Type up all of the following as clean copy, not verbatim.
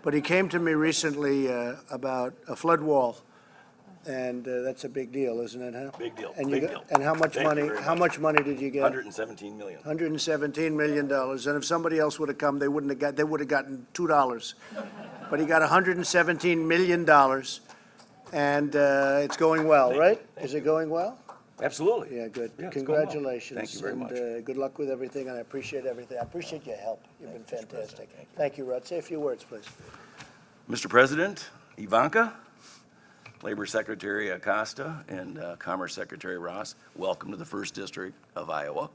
but he came to me recently about a flood wall, and that's a big deal, isn't it, huh? Big deal, And big deal. And how much Thank you money, very how much money did you get? $117 million. $117 million, and if somebody else would have come, they would have gotten $2. But he got $117 million, and it's going well, right? Is it going well? Absolutely. Yeah, good. Yeah, it's going well. Congratulations. Thank you very much. And good luck with everything, and I appreciate everything. I appreciate your help. You've been fantastic. Thank you, Rod. Say a few words, please. Mr. President, Ivanka, Labor Secretary Acosta, and Commerce Secretary Ross, welcome to the 1st District of Iowa.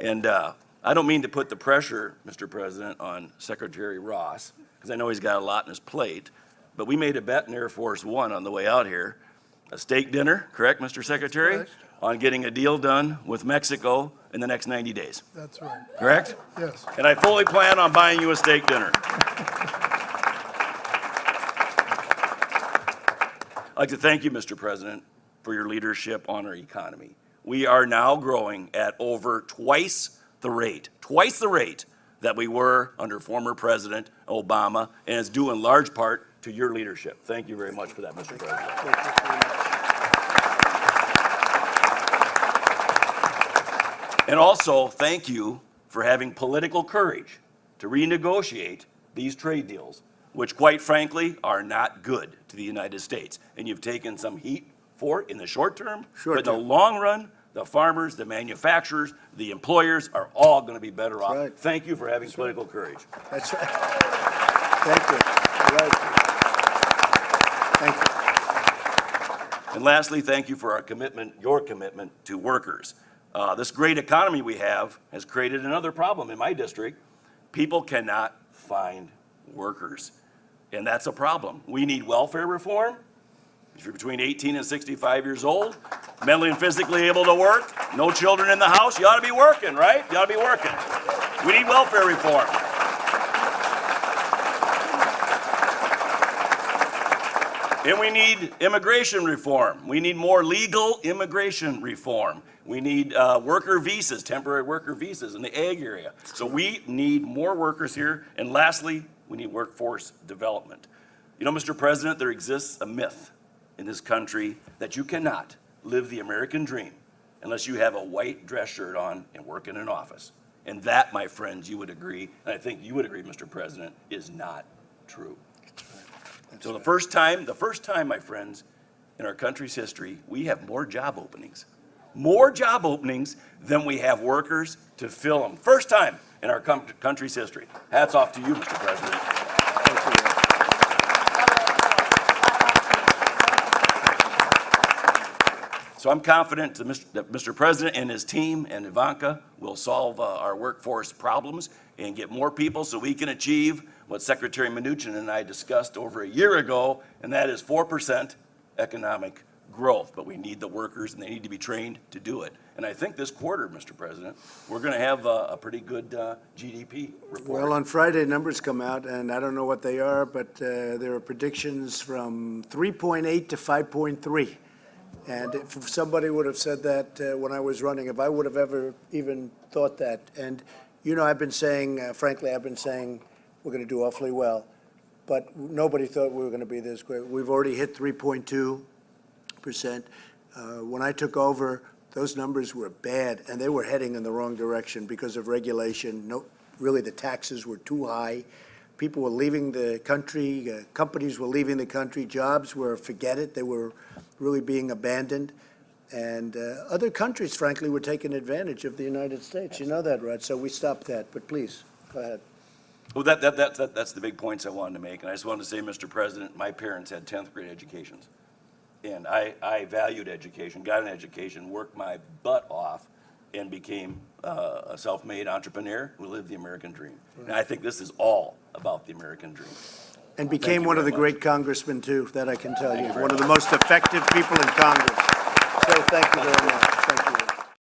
And I don't mean to put the pressure, Mr. President, on Secretary Ross, because I know he's got a lot on his plate, but we made a bet in Air Force One on the way out here, a steak dinner, correct, Mr. Secretary? Correct. On getting a deal done with Mexico in the next 90 days, That's right. correct? Yes. And I fully plan on buying you a steak dinner. I'd like to thank you, Mr. President, for your leadership on our economy. We are now growing at over twice the rate that we were under former President Obama, and it's due in large part to your leadership. Thank you very much for that, Mr. President. Thank you very much. And also, thank you for having political courage to renegotiate these trade deals, which quite frankly are not good to the United States. And you've taken some heat for it in the short term, but in the long run, the farmers, the manufacturers, the employers are all going to be better off. right. Thank you for having political courage. That's right. Thank you. You're right. Thank you. And lastly, thank you for your commitment to workers. This great economy we have has created another problem in my district. People cannot find workers, and that's a problem. We need welfare reform. If you're between 18 and 65 years old, mentally and physically able to work, no children in the house, you ought to be working, right? You ought to be working. We need welfare reform. And we need immigration reform. We need more legal immigration reform. We need worker visas, temporary worker visas in the ag area. So we need more workers here. And lastly, we need workforce development. You know, Mr. President, there exists a myth in this country that you cannot live the American dream unless you have a white dress shirt on and work in an office. And that, my friends, you would agree, and I think you would agree, Mr. President, is not true. So the first time, my friends, in our country's history, we have more job openings than we have workers to fill them. First time in our country's history. Hats off to you, Mr. President. So I'm confident that Mr. President and his team and Ivanka will solve our workforce problems and get more people so we can achieve what Secretary Mnuchin and I discussed over a year ago, and that is 4% economic growth. But we need the workers, and they need to be trained to do it. And I think this quarter, Mr. President, we're going to have a pretty good GDP report. Well, on Friday, numbers come out, and I don't know what they are, but there are predictions from 3.8 to 5.3. And if somebody would have said that when I was running, if I would have ever even thought that. And, you know, I've been saying, frankly, we're going to do awfully well. But nobody thought we were going to be this great. We've already hit 3.2%. When I took over, those numbers were bad, and they were heading in the wrong direction because of regulation. No, really, the taxes were too high. People were leaving the country. Companies were leaving the country. Jobs were, forget it. They were really being abandoned. And other countries, frankly, were taking advantage of the United States. You know that, Rod? So we stopped that. But please, go ahead. Well, that's the big points I wanted to make. And I just wanted to say, Mr. President, my parents had 10th grade educations. And I valued education, got an education, worked my butt off, and became a self-made entrepreneur who lived the American dream. Right. And I think this is all about the American dream. And became one of the great congressmen, too, that I can tell you. One of the most effective people in Congress. So thank you very much.